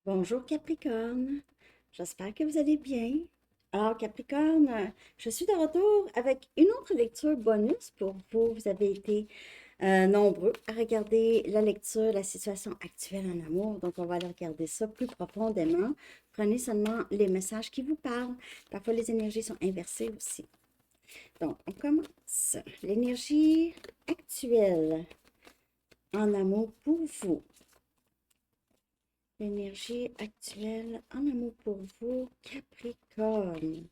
Bonjour Capricorne, j'espère que vous allez bien. Alors Capricorne, je suis de retour avec une autre lecture bonus pour vous. Vous avez été nombreux à regarder la lecture, la situation actuelle en amour, donc on va aller regarder ça plus profondément. Prenez seulement les messages qui vous parlent. Parfois les énergies sont inversées aussi. Donc on commence. L'énergie actuelle en amour pour vous. L'énergie actuelle en amour pour vous, Capricorne.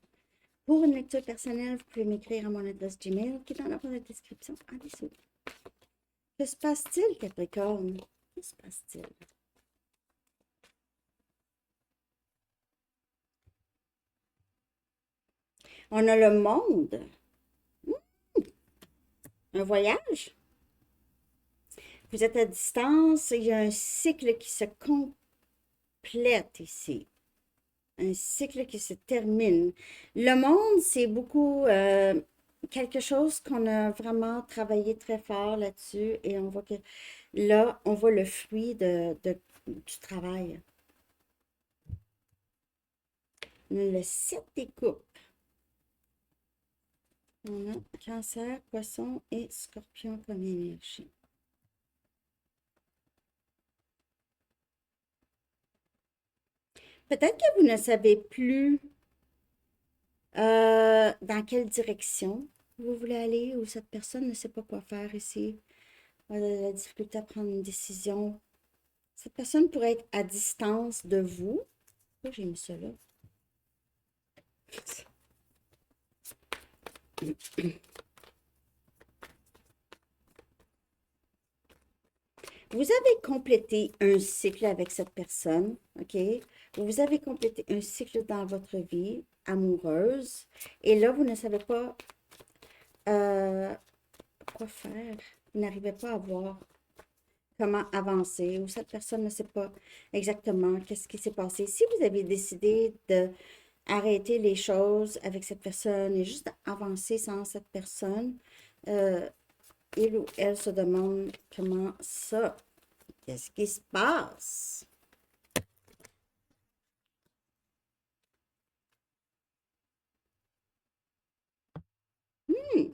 Pour une lecture personnelle, vous pouvez m'écrire à mon adresse Gmail qui est dans la barre de description en dessous. Que se passe-t-il, Capricorne? Que se passe-t-il? On a le monde. Un voyage. Vous êtes à distance. Il y a un cycle qui se complète ici. Un cycle qui se termine. Le monde, c'est beaucoup quelque chose qu'on a vraiment travaillé très fort là-dessus et on voit que là, on voit le fruit du travail. Le 7 des coupes. On a cancer, poisson et scorpion comme énergie. Peut-être que vous ne savez plus dans quelle direction vous voulez aller ou cette personne ne sait pas quoi faire ici. La difficulté à prendre une décision. Cette personne pourrait être à distance de vous. Pourquoi j'ai mis ça là? Vous avez complété un cycle avec cette personne, OK? Vous avez complété un cycle dans votre vie amoureuse et là, vous ne savez pas euh, quoi faire. Vous n'arrivez pas à voir comment avancer ou cette personne ne sait pas exactement qu'est-ce qui s'est passé. Si vous avez décidé de arrêter les choses avec cette personne et juste avancer sans cette personne, euh, il ou elle se demande comment ça, qu'est-ce qui se passe? Hmm,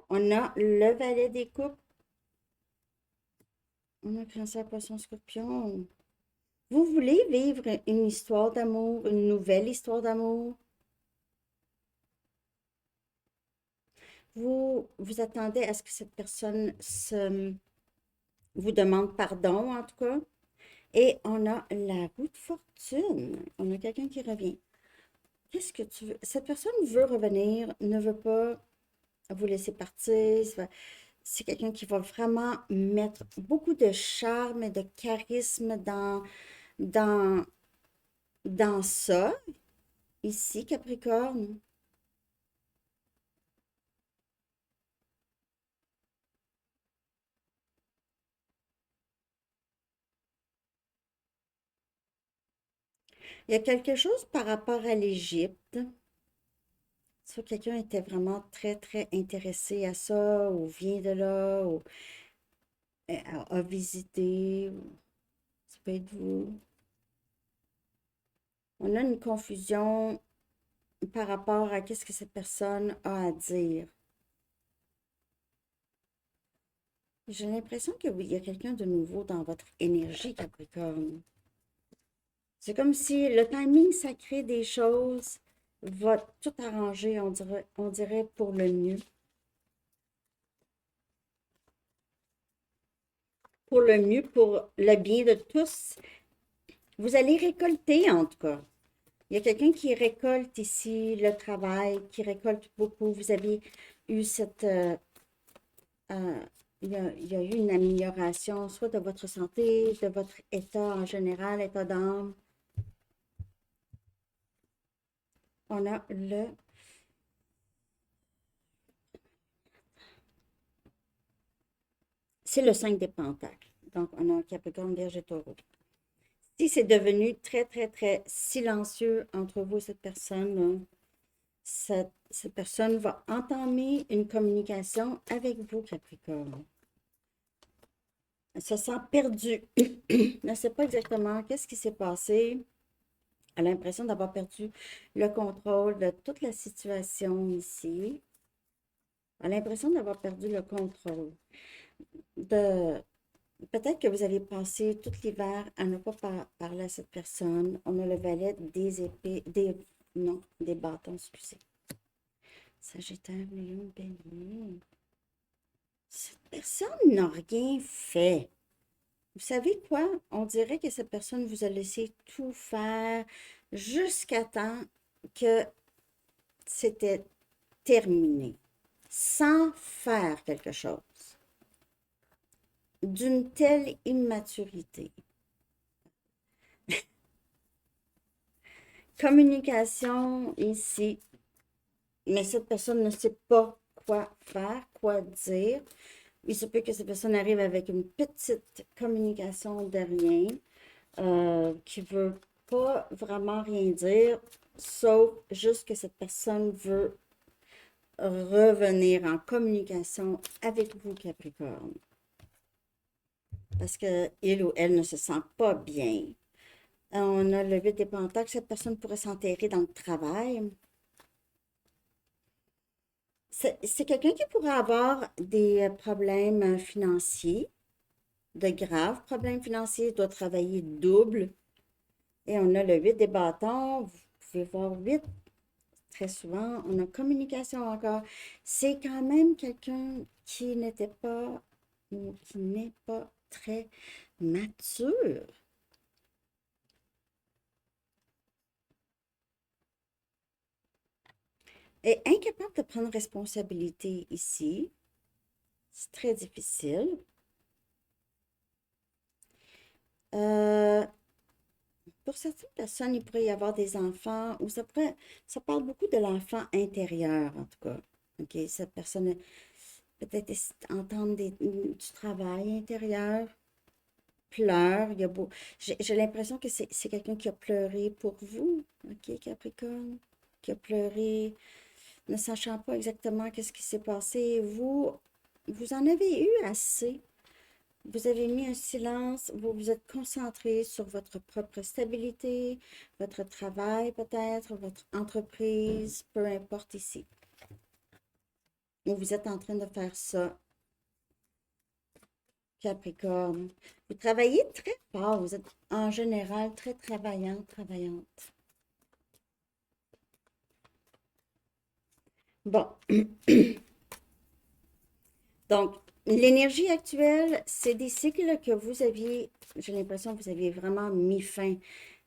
on a le valet des coupes, on a cancer, poisson, scorpion. Vous voulez vivre une histoire d'amour, une nouvelle histoire d'amour? Vous attendez à ce que cette personne vous demande pardon, en tout cas. Et on a la roue de fortune. On a quelqu'un qui revient. Qu'est-ce que tu veux? Cette personne veut revenir, ne veut pas vous laisser partir. C'est quelqu'un qui va vraiment mettre beaucoup de charme et de charisme dans, dans ça. Ici, Capricorne. Il y a quelque chose par rapport à l'Égypte. Soit quelqu'un était vraiment très, très intéressé à ça, ou vient de là, ou a visité, ou ça peut être vous. On a une confusion par rapport à qu'est-ce que cette personne a à dire. J'ai l'impression que oui, il y a quelqu'un de nouveau dans votre énergie, Capricorne. C'est comme si le timing sacré des choses va tout arranger, on dirait pour le mieux. Pour le mieux, pour le bien de tous. Vous allez récolter, en tout cas. Il y a quelqu'un qui récolte ici le travail, qui récolte beaucoup. Vous avez eu cette... euh, il y a eu une amélioration, soit de votre santé, de votre état en général, état d'âme. On a le... C'est le 5 des Pentacles. Donc, on a Capricorne, Vierge et Taureau. Si c'est devenu très, très, très silencieux entre vous et cette personne, là, cette personne va entamer une communication avec vous, Capricorne. Elle se sent perdue. Elle ne sait pas exactement qu'est-ce qui s'est passé. Elle a l'impression d'avoir perdu le contrôle de toute la situation ici. Elle a l'impression d'avoir perdu le contrôle. De... Peut-être que vous avez passé tout l'hiver à ne pas parler à cette personne. On a le valet des épées, non, des bâtons, excusez. Sagittaire, Lion, Bélier. Cette personne n'a rien fait. Vous savez quoi? On dirait que cette personne vous a laissé tout faire jusqu'à temps que c'était terminé, sans faire quelque chose, d'une telle immaturité. Communication ici, mais cette personne ne sait pas quoi faire, quoi dire. Il se peut que cette personne arrive avec une petite communication de rien, qui veut pas vraiment rien dire, sauf juste que cette personne veut revenir en communication avec vous, Capricorne. Parce que il ou elle ne se sent pas bien. On a le 8 des pentacles, cette personne pourrait s'enterrer dans le travail. C'est quelqu'un qui pourrait avoir des problèmes financiers, de graves problèmes financiers, doit travailler double. Et on a le 8 des bâtons, vous pouvez voir 8 très souvent. On a communication encore. C'est quand même quelqu'un qui n'était pas, ou qui n'est pas très mature. Et incapable de prendre responsabilité ici. C'est très difficile. Euh, pour certaines personnes, il pourrait y avoir des enfants, ou ça parle beaucoup de l'enfant intérieur, en tout cas. OK, cette personne peut-être entendre du travail intérieur, pleure, il y a beau. J'ai l'impression que c'est quelqu'un qui a pleuré pour vous, OK, Capricorne, qui a pleuré, ne sachant pas exactement qu'est-ce qui s'est passé. Vous en avez eu assez. Vous avez mis un silence, vous vous êtes concentré sur votre propre stabilité, votre travail peut-être, votre entreprise, peu importe ici. Ou vous êtes en train de faire ça, Capricorne. Vous travaillez très fort, vous êtes en général très travaillant, travaillante. Bon, donc l'énergie actuelle, c'est des cycles que vous aviez, j'ai l'impression que vous aviez vraiment mis fin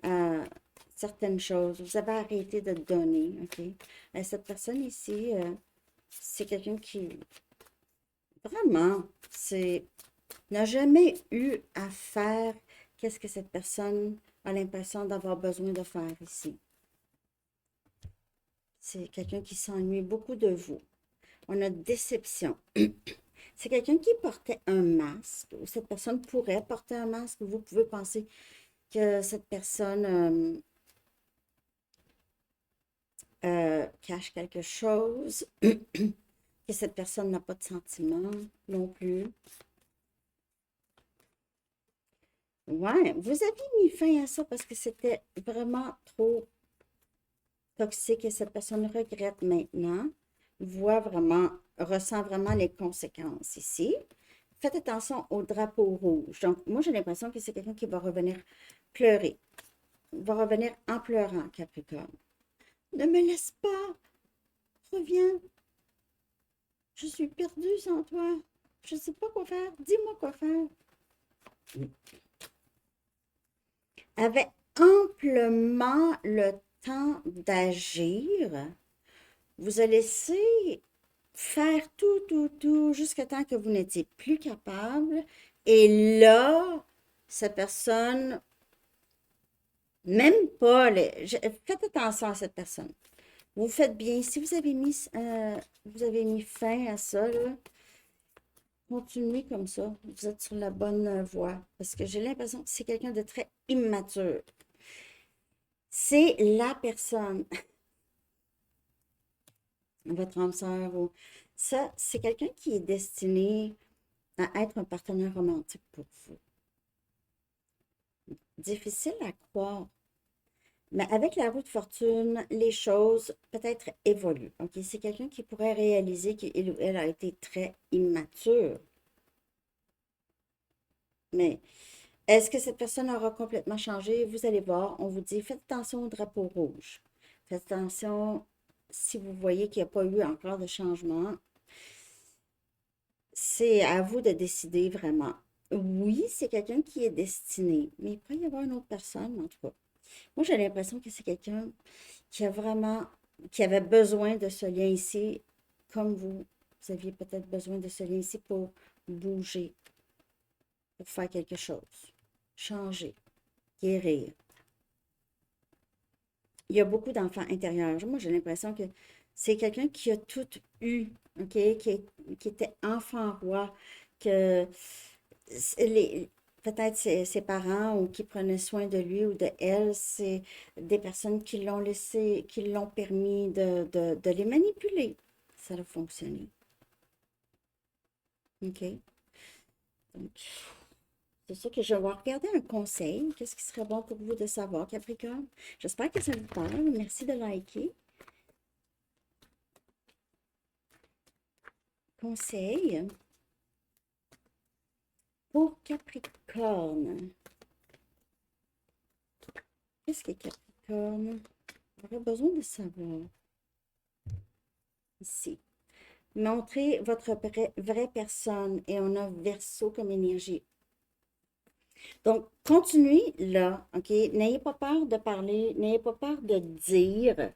à certaines choses. Vous avez arrêté de donner, OK? Cette personne ici, c'est quelqu'un qui, vraiment, n'a jamais eu à faire qu'est-ce que cette personne a l'impression d'avoir besoin de faire ici. C'est quelqu'un qui s'ennuie beaucoup de vous. On a déception. C'est quelqu'un qui portait un masque, ou cette personne pourrait porter un masque. Vous pouvez penser que cette personne cache quelque chose, que cette personne n'a pas de sentiments non plus. Ouais, vous avez mis fin à ça parce que c'était vraiment trop toxique et cette personne regrette maintenant, ressent vraiment les conséquences ici. Faites attention au drapeau rouge. Donc, moi, j'ai l'impression que c'est quelqu'un qui va revenir pleurer, va revenir en pleurant, Capricorne. Ne me laisse pas, reviens, je suis perdue sans toi, je ne sais pas quoi faire, dis-moi quoi faire. Avait amplement le temps d'agir, vous a laissé faire tout, jusqu'à temps que vous n'étiez plus capable. Et là, cette personne, même pas, faites attention à cette personne. Vous faites bien. Si vous avez mis fin à ça, là, continuez comme ça. Vous êtes sur la bonne voie. Parce que j'ai l'impression que c'est quelqu'un de très immature. C'est la personne, votre âme sœur, ça, c'est quelqu'un qui est destiné à être un partenaire romantique pour vous. Difficile à croire. Mais avec la roue de fortune, les choses peut-être évoluent. OK? C'est quelqu'un qui pourrait réaliser qu'il ou elle a été très immature. Mais est-ce que cette personne aura complètement changé? Vous allez voir, on vous dit, faites attention au drapeau rouge. Faites attention si vous voyez qu'il n'y a pas eu encore de changement. C'est à vous de décider vraiment. Oui, c'est quelqu'un qui est destiné, mais il peut y avoir une autre personne, en tout cas. Moi, j'ai l'impression que c'est quelqu'un qui a vraiment, qui avait besoin de ce lien ici, comme vous, vous aviez peut-être besoin de ce lien ici pour bouger, pour faire quelque chose, changer, guérir. Il y a beaucoup d'enfants intérieurs. Moi, j'ai l'impression que c'est quelqu'un qui a tout eu, OK, qui était enfant roi, que les, peut-être ses parents ou qui prenaient soin de lui ou de elle, c'est des personnes qui l'ont laissé, qui l'ont permis de les manipuler. Ça a fonctionné. OK? Donc, c'est ça que je vais regarder un conseil. Qu'est-ce qui serait bon pour vous de savoir, Capricorne? J'espère que ça vous parle. Merci de liker. Conseil pour Capricorne. Qu'est-ce que Capricorne aurait besoin de savoir ici? Montrez votre vraie personne et on a Verseau comme énergie. Donc, continuez là, OK? N'ayez pas peur de parler, n'ayez pas peur de dire,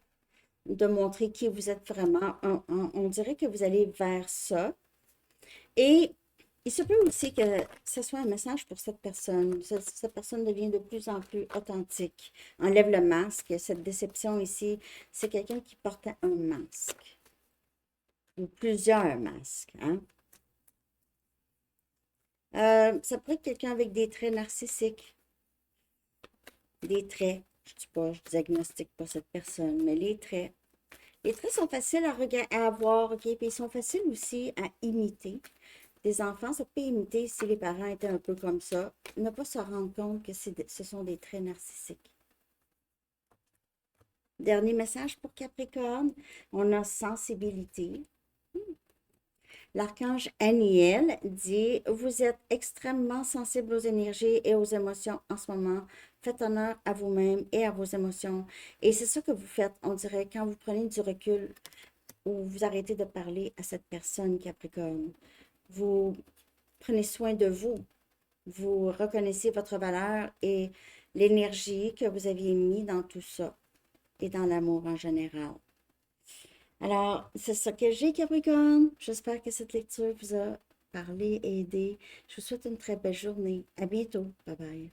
de montrer qui vous êtes vraiment. On dirait que vous allez vers ça. Et il se peut aussi que ce soit un message pour cette personne. Cette personne devient de plus en plus authentique. Enlève le masque. Cette déception ici, c'est quelqu'un qui portait un masque. Ou plusieurs masques, hein? Ça pourrait être quelqu'un avec des traits narcissiques. Des traits. Je ne dis pas, je diagnostique pas cette personne, mais les traits. Les traits sont faciles à avoir, OK? Puis ils sont faciles aussi à imiter. Des enfants, ça peut imiter si les parents étaient un peu comme ça. Ne pas se rendre compte que ce sont des traits narcissiques. Dernier message pour Capricorne. On a sensibilité. L'archange Aniel dit, vous êtes extrêmement sensible aux énergies et aux émotions en ce moment. Faites honneur à vous-même et à vos émotions. Et c'est ça que vous faites, on dirait, quand vous prenez du recul ou vous arrêtez de parler à cette personne Capricorne. Vous prenez soin de vous. Vous reconnaissez votre valeur et l'énergie que vous aviez mis dans tout ça et dans l'amour en général. Alors, c'est ça que j'ai, Capricorne. J'espère que cette lecture vous a parlé et aidé. Je vous souhaite une très belle journée. À bientôt. Bye bye.